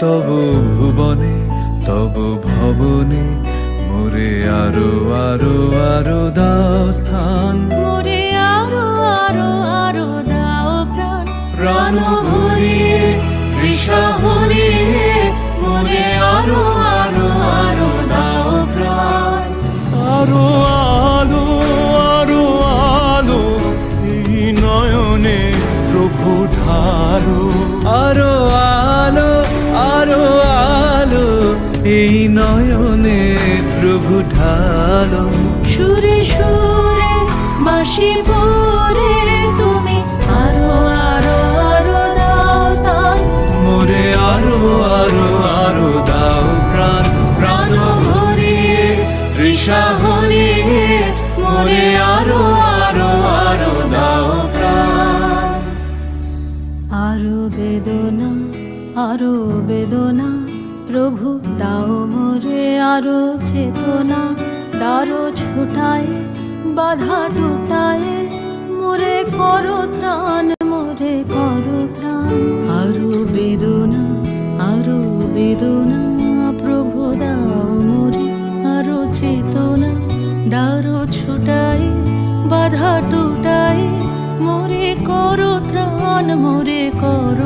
তব ভুবনে তব ভবনে মোরে আরো আরো আরো দাও স্থান, মোরে আরো আরো আরো দাও প্রাণ। প্রাণ ভরিয়ে তৃষা হরিয়ে মোরে আরো আরো আরো দাও প্রাণ। আরো আলো আরো আলো এই নয়নে প্রভু ঢালো, আরো আলো আরো আলো এই নয়নে প্রভু ঢালো। সুরে সুরে বাঁশি পরে তুমি আরো আরো আরো দাও তান, মোরে আরো আরো আরো দাও প্রাণ। প্রাণ ভরিয়ে তৃষা হরিয়ে মোরে আরো আরো আরো দাও প্রাণ। আরো বেদনা আরো বেদনা প্রভু দাও মোরে আরো চেতনা। দারো ছুটায় বাধা টুটায় মোরে করো ত্রাণ, মোরে করো ত্রাণ। আরো বেদনা প্রভু দাও মোরে আরো চেতনা। দারো ছুটায় বাধা টুটায় মোরে করো ত্রাণ, মোরে করো